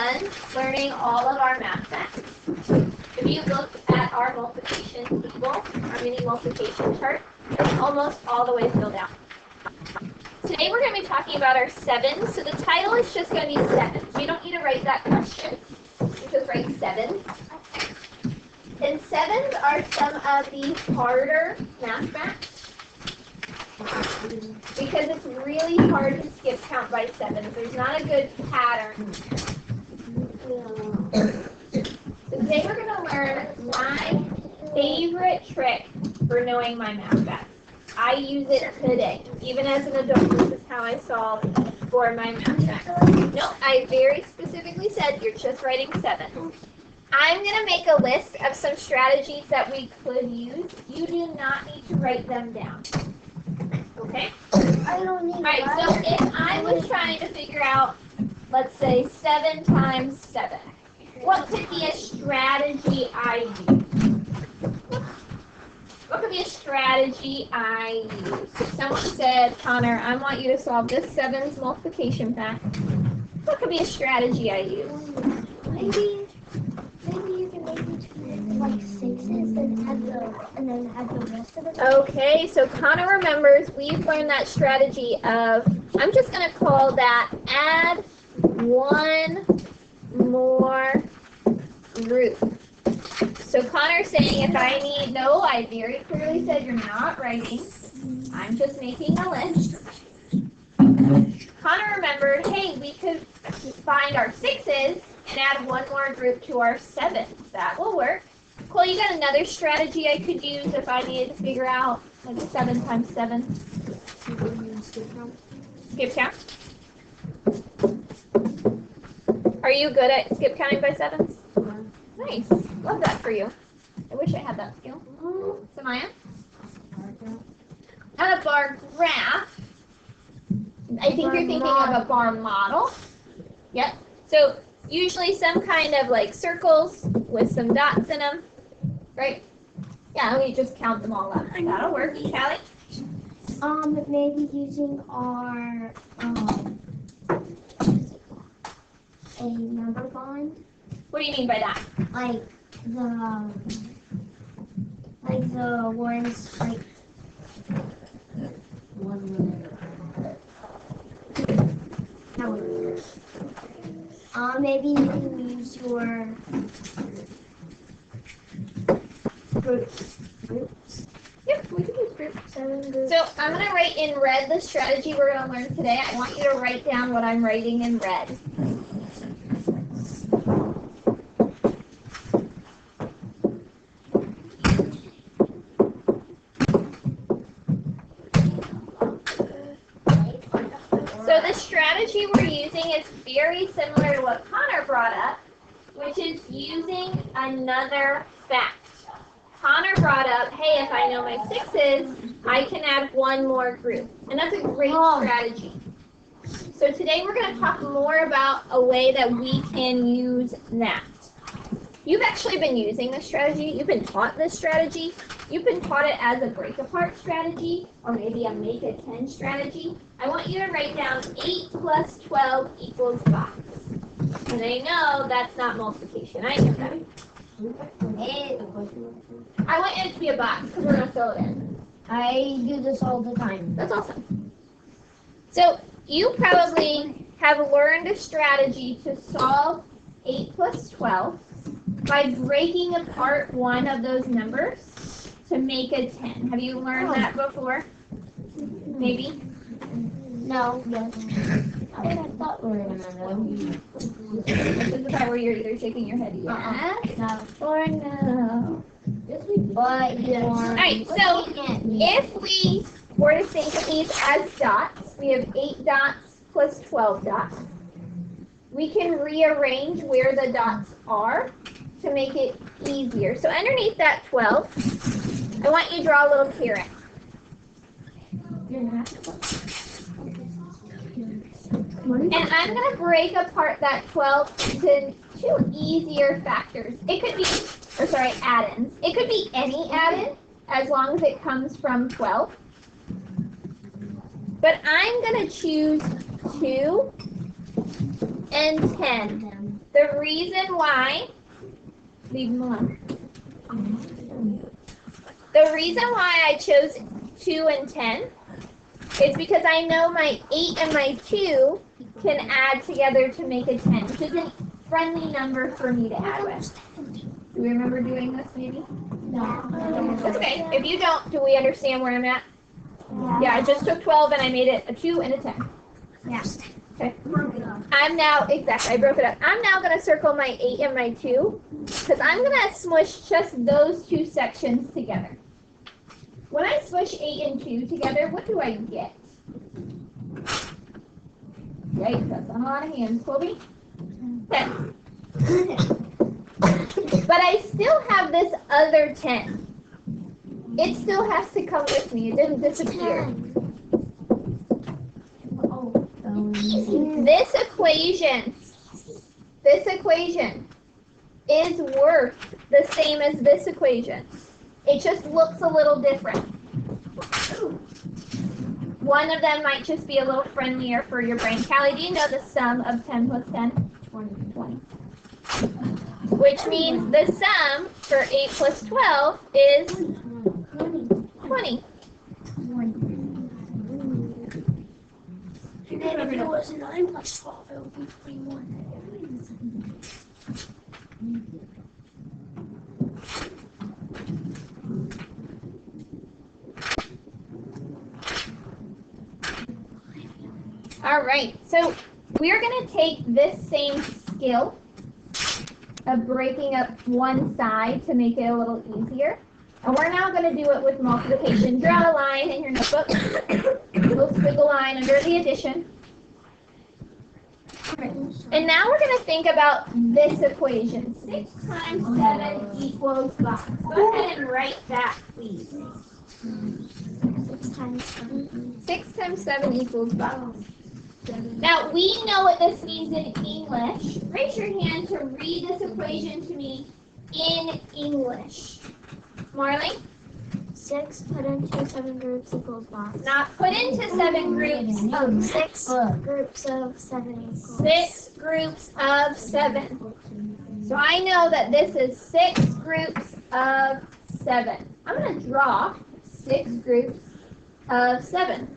done learning all of our math facts. If you look at our multiplication table, our mini multiplication chart, it's almost all the way filled out. Today we're going to be talking about our sevens, so the title is just going to be sevens. You don't need to write that question. You just write sevens. And sevens are some of the harder math facts because it's really hard to skip count by sevens. There's not a good pattern. So today we're going to learn my favorite trick for knowing my math facts. I use it today. Even as an adult, this is how I solve for my math facts. No, I very specifically said you're just writing sevens. I'm going to make a list of some strategies that we could use. You do not need to write them down. Okay? I don't need. All right, so if I was trying to figure out, let's say, 7 times 7, what could be a strategy I use? What could be a strategy I use? If someone said, Connor, I want you to solve this sevens multiplication fact, what could be a strategy I use? Maybe you can make it like sixes and then add the rest of it. Okay, so Connor remembers we've learned that strategy of, I'm just going to call that add one more group. So Connor's saying if I need, no, I very clearly said you're not writing. I'm just making a list. Connor remembered, hey, we could find our sixes and add one more group to our sevens. That will work. Cole, you got another strategy I could use if I needed to figure out like 7 times 7? Skip count. Are you good at skip counting by sevens? Nice. Love that for you. I wish I had that skill. Samaya? Not a bar graph. I think you're thinking of a bar model. Yep. So usually some kind of like circles with some dots in them. Right? Yeah, we just count them all up. That'll work. Callie? Maybe using our a number bond. What do you mean by that? Like the ones like maybe you can use your groups. Yep, we can use groups. So I'm going to write in red the strategy we're going to learn today. I want you to write down what I'm writing in red. So the strategy we're using is very similar to what Connor brought up, which is using another fact. Connor brought up, hey, if I know my sixes, I can add one more group. And that's a great strategy. So today we're going to talk more about a way that we can use that. You've actually been using this strategy. You've been taught this strategy. You've been taught it as a break-apart strategy or maybe a make-a-10 strategy. I want you to write down 8 plus 12 equals box. And I know that's not multiplication. I know that. I want it to be a box because we're going to fill it in. I do this all the time. That's awesome. So you probably have learned a strategy to solve 8 plus 12 by breaking apart one of those numbers to make a 10. Have you learned that before? Maybe? No. Yes. I thought we were going to know. This is the part where you're either shaking your head yes No. or no. But yes. Alright, so if we were to think of these as dots, we have 8 dots plus 12 dots. We can rearrange where the dots are to make it easier. So underneath that 12, I want you to draw a little carrot. And I'm going to break apart that 12 into 2 easier factors. It could be, add-ins. It could be any add-in as long as it comes from 12. But I'm going to choose 2 and 10. The reason why, leave them alone. The reason why I chose 2 and 10 is because I know my 8 and my 2 can add together to make a 10, which is a friendly number for me to add with. Do we remember doing this maybe? No. That's okay. If you don't, do we understand where I'm at? Yeah. Yeah, I just took 12 and I made it a 2 and a 10. Yes. Okay. Broke it up. I'm now, exactly, I broke it up. I'm now going to circle my 8 and my 2 because I'm going to smush just those 2 sections together. When I smush 8 and 2 together, what do I get? Right, that's a lot of hands, Colby. 10. But I still have this other 10. It still has to come with me. It didn't disappear. This equation is worth the same as this equation. It just looks a little different. One of them might just be a little friendlier for your brain. Callie, do you know the sum of 10 plus 10? 20. Which means the sum for 8 plus 12 is 20. And then if it was 9 plus 12, it would be 21. All right, so we're going to take this same skill of breaking up one side to make it a little easier. And we're now going to do it with multiplication. Draw a line in your notebook. We'll squiggle a line under the addition. And now we're going to think about this equation. 6 times 7 equals box. Go ahead and write that, please. 6 times 7. 6 times 7 equals box. Now, we know what this means in English. Raise your hand to read this equation to me in English. Marley? 6 put into 7 groups equals box. Not put into 7 groups. 6 groups of 7 equals. 6 groups of 7. So I know that this is 6 groups of 7. I'm going to draw 6 groups of 7.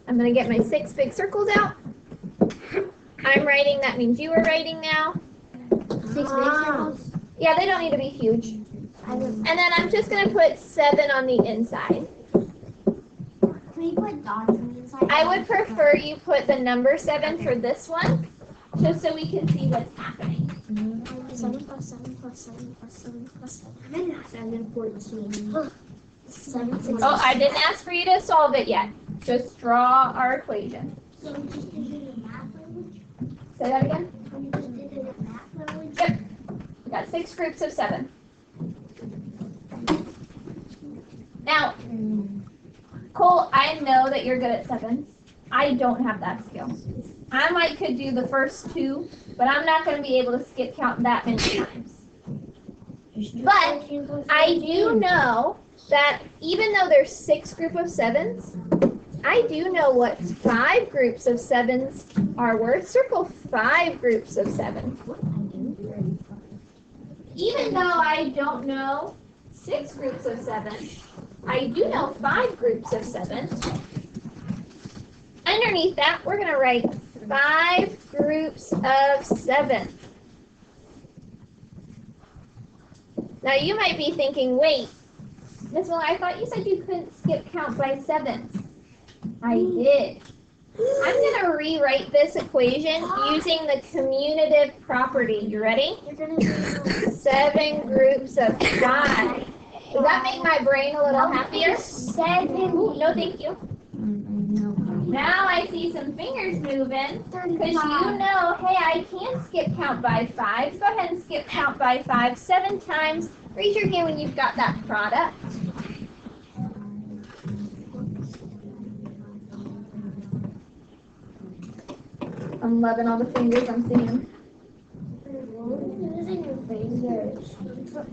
I'm going to get my 6 big circles out. I'm writing, that means you are writing now. 6 big circles? Yeah, they don't need to be huge. And then I'm just going to put 7 on the inside. Can you put dots on the inside? I would prefer you put the number 7 for this one, just so we can see what's happening. 7 plus 7 plus 7 plus 7 plus 7. I'm not 714. 7, 6. Oh, I didn't ask for you to solve it yet. Just draw our equation. So we just did it in math language? Say that again? We just did it in math language? Yep. We got 6 groups of 7. Now, Cole, I know that you're good at 7s. I don't have that skill. I could do the first 2, but I'm not going to be able to skip count that many times. But I do know that even though there's 6 groups of 7s, I do know what 5 groups of 7s are worth. Circle 5 groups of 7. Even though I don't know 6 groups of 7, I do know 5 groups of 7. Underneath that, we're going to write 5 groups of 7. Now you might be thinking, wait, Miss Miller, I thought you said you couldn't skip count by 7s. I did. I'm going to rewrite this equation using the commutative property. You ready? You're going to do 7 groups of 5. Does that make my brain a little happier? 7. Ooh, no, thank you. Now I see some fingers moving because you know, hey, I can skip count by 5. Go ahead and skip count by 5 7 times. Raise your hand when you've got that product. I'm loving all the fingers I'm seeing.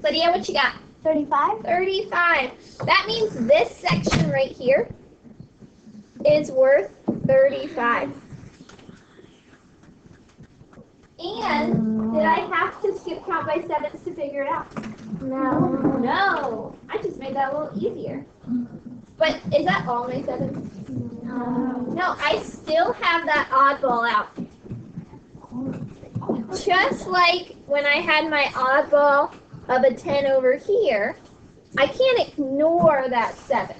Lydia, what you got? 35. 35. That means this section right here is worth 35. And Did I have to skip count by sevens to figure it out? No. No. I just made that a little easier. But is that all my sevens? No, I still have that oddball out. Just like when I had my oddball of a 10 over here, I can't ignore that 7.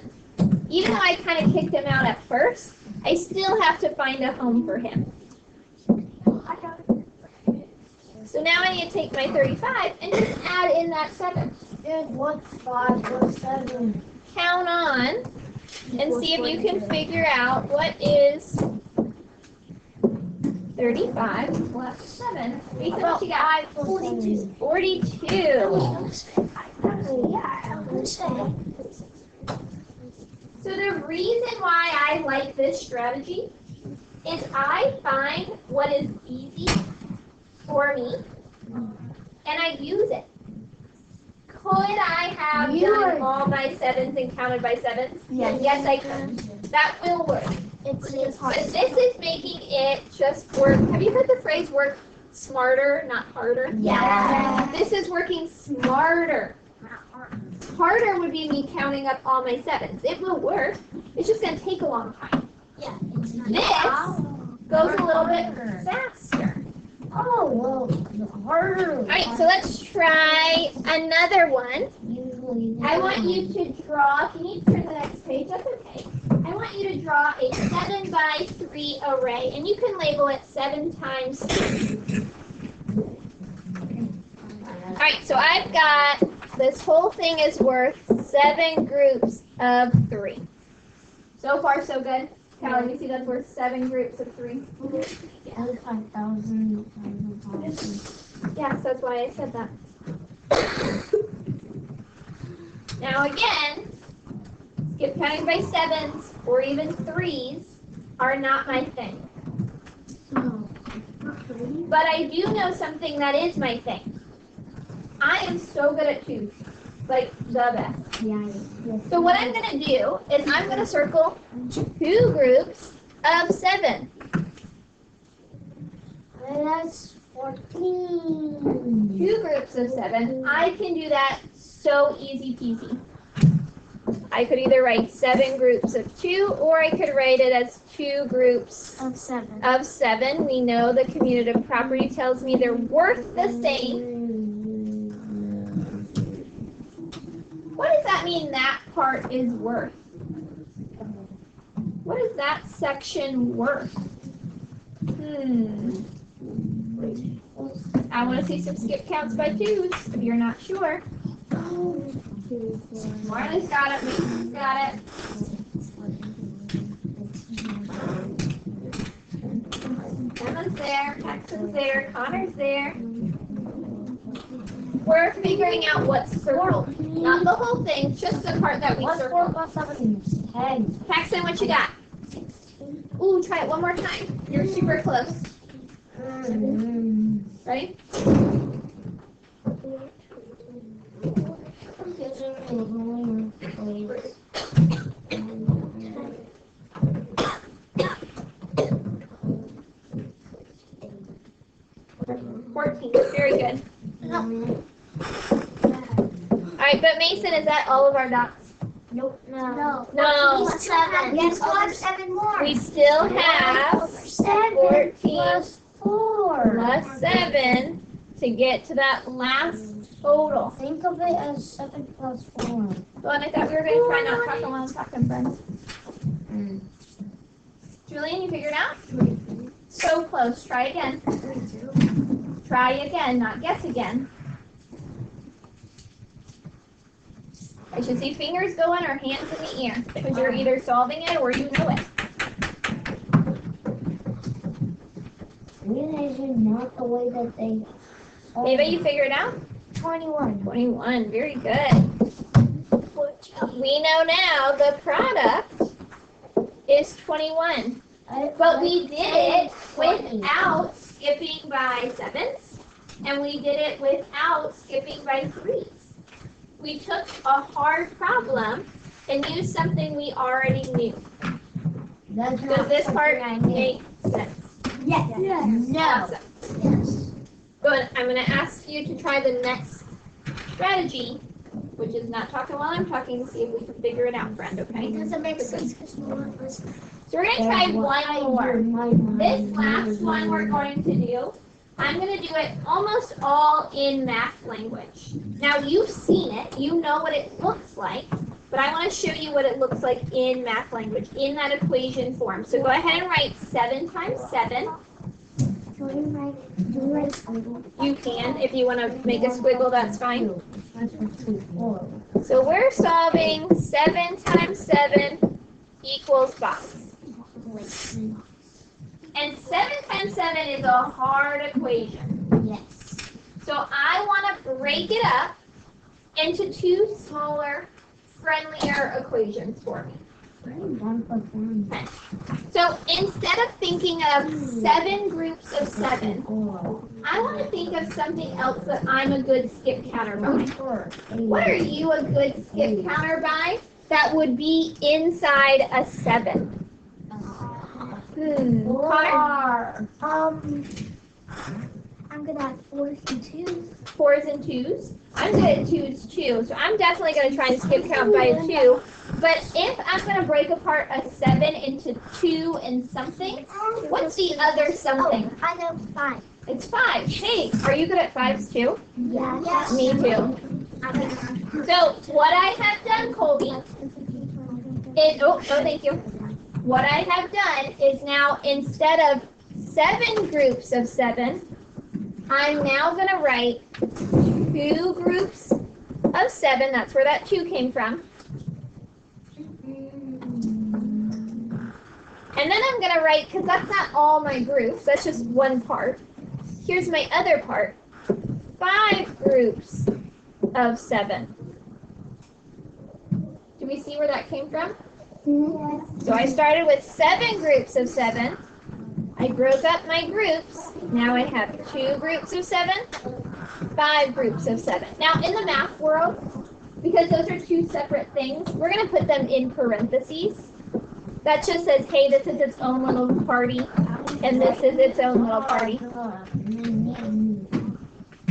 Even though I kind of kicked him out at first, I still have to find a home for him. So now I need to take my 35 and just add in that 7. Dude, what's 5 plus 7? Count on and see if you can figure out what is 35 plus 7. Ethan, what you got? 42. 42. So the reason why I like this strategy is I find what is easy for me and I use it. Could I have done all my 7s and counted by 7s? Yes. Yes, I could. That will work. It's hard. But this is making it just work. Have you heard the phrase work smarter, not harder? Yeah. This is working smarter. Harder would be me counting up all my 7s. It will work. It's just going to take a long time. Yeah. This goes a little bit faster. Oh, well, harder. All right, so let's try another one. Usually. I want you to draw, if you need to turn to the next page, that's okay. I want you to draw a 7 by 3 array, and you can label it 7 times 3. All right, so I've got, this whole thing is worth 7 groups of 3. So far, so good. Callie, let me see that's worth 7 groups of 3. 5,000. Yes, that's why I said that. Now again, skip counting by 7s or even 3s are not my thing. But I do know something that is my thing. I am so good at 2s, like the best. Yeah. So what I'm going to do is I'm going to circle 2 groups of 7. That's 14. 2 groups of 7. I can do that so easy peasy. I could either write 7 groups of 2, or I could write it as 2 groups Of 7. of 7. We know the commutative property tells me they're worth the same. What does that mean that part is worth? What is that section worth? I want to see some skip counts by 2s if you're not sure. Marley's got it, Mason's got it. Emma's there, Texan's there, Connor's there. We're figuring out what's circled. Not the whole thing, just the part that we circled. 4 plus 7 is 10. Paxton, what you got? Ooh, try it one more time. You're super close. Ready? Very good. Alright, but Mason, is that all of our dots? Nope. No. No. We still have 7 more. We still have 7 14 plus 4. plus 7 to get to that last total. Think of it as 7 plus 4. Well, and I thought we were going to try not talking while I'm talking, friends. Julian, you figured out? So close. Try again. Try again, not guess again. I should see fingers going or hands in the air, because you're either solving it or you know it. Realizing not the way that they. Ava, you figure it out? 21. 21. Very good. We know now the product is 21. But we did it without skipping by 7s, and we did it without skipping by 3s. We took a hard problem and used something we already knew. Does this part make sense? Yes. Yes. No. Awesome. Yes. Good. I'm going to ask you to try the next strategy, which is not talking while I'm talking, to see if we can figure it out, friend, okay? It doesn't make sense because no one was. So we're going to try one more. This last one we're going to do, I'm going to do it almost all in math language. Now, you've seen it. You know what it looks like. But I want to show you what it looks like in math language, in that equation form. So go ahead and write 7 times 7. You can. If you want to make a squiggle, that's fine. So we're solving 7 times 7 equals 5. And 7 times 7 is a hard equation. Yes. So I want to break it up into 2 smaller, friendlier equations for me. Okay. So instead of thinking of 7 groups of 7, I want to think of something else that I'm a good skip counter by. What are you a good skip counter by that would be inside a 7? Connor? I'm gonna have 4s and 2s. 4s and 2s. I'm good at 2s too, so I'm definitely going to try and skip count by a 2. But if I'm going to break apart a 7 into 2 and something, what's the other something? I know 5. It's 5. Hey, are you good at 5s too? Yes. Me too. So what I have done, Colby, is, oh, thank you. What I have done is now instead of 7 groups of 7, I'm now going to write 2 groups of 7. That's where that 2 came from. And then I'm going to write, because that's not all my groups, that's just one part. Here's my other part. 5 groups of 7. Do we see where that came from? Yes. So I started with 7 groups of 7. I broke up my groups. Now I have 2 groups of 7, 5 groups of 7. Now in the math world, because those are 2 separate things, we're going to put them in parentheses. That just says, hey, this is its own little party, and this is its own little party.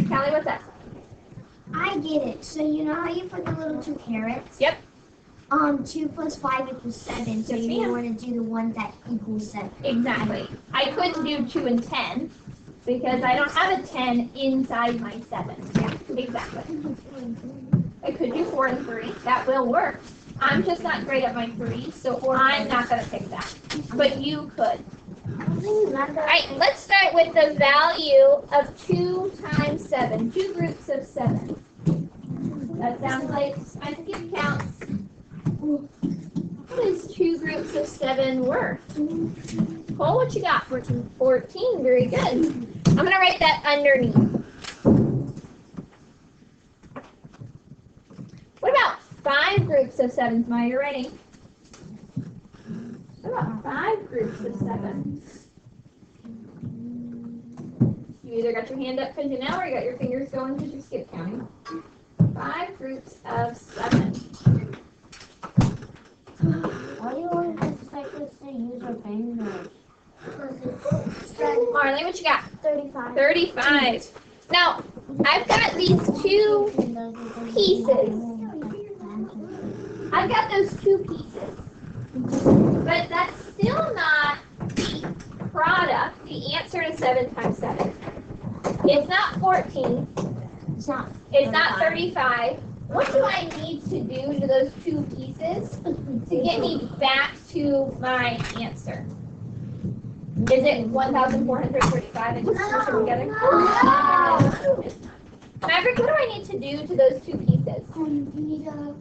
Callie, what's that? I get it. So you know how you put the little 2 carrots? Yep. 2 plus 5 equals 7. So Yes, you ma'am. want to do the one that equals 7. Exactly. I couldn't do 2 and 10 because I don't have a 10 inside my 7. Yeah, exactly. I could do 4 and 3. That will work. I'm just not great at my 3, so I'm not going to pick that. But you could. All right, let's start with the value of 2 times 7. 2 groups of 7. That sounds like my skip counts. What is 2 groups of 7 worth? Cole, what you got? 14. 14, very good. I'm going to write that underneath. What about 5 groups of 7? Maya, you're writing. What about 5 groups of 7? You either got your hand up because you know or you got your fingers going because you're skip counting. 5 groups of 7. Why do you always expect us to use our fingers? Marley, what you got? 35. 35. Now, I've got these 2 pieces. I've got those 2 pieces. But that's still not the product, the answer to 7 times 7. It's not 14. It's not 35. What do I need to do to those 2 pieces to get me back to my answer? Is it 1,435 and just push them together? No. Maverick, what do I need to do to those 2 pieces? You need to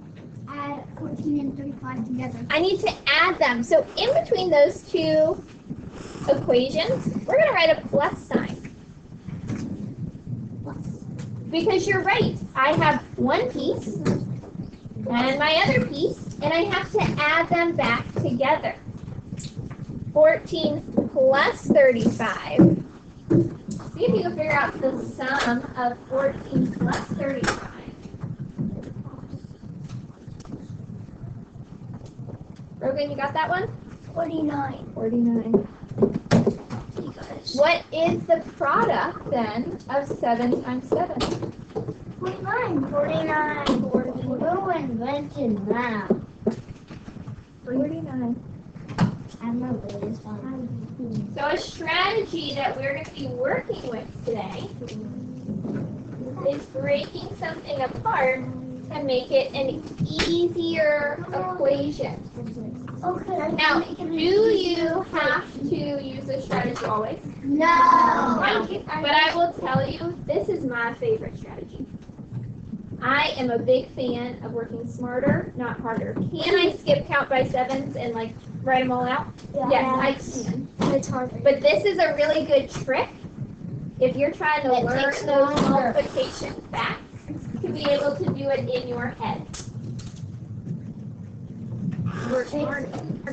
add 14 and 35 together. I need to add them. So in between those 2 equations, we're going to write a plus sign. Because you're right. I have 1 piece and my other piece, and I have to add them back together. 14 plus 35. See if you can figure out the sum of 14 plus 35. Rogan, you got that one? 49. 49. You got it. What is the product then of 7 times 7? 49. 49. Who invented math? 49. I'm a Buddhist. So a strategy that we're going to be working with today is breaking something apart to make it an easier equation. Okay. Now, do you have to use this strategy always? No. No. But I will tell you, this is my favorite strategy. I am a big fan of working smarter, not harder. Can I skip count by sevens and like write them all out? Yes, I can. It's hard. But this is a really good trick if you're trying to It learn takes those longer. multiplication facts to be able to do it in your head. Work smarter.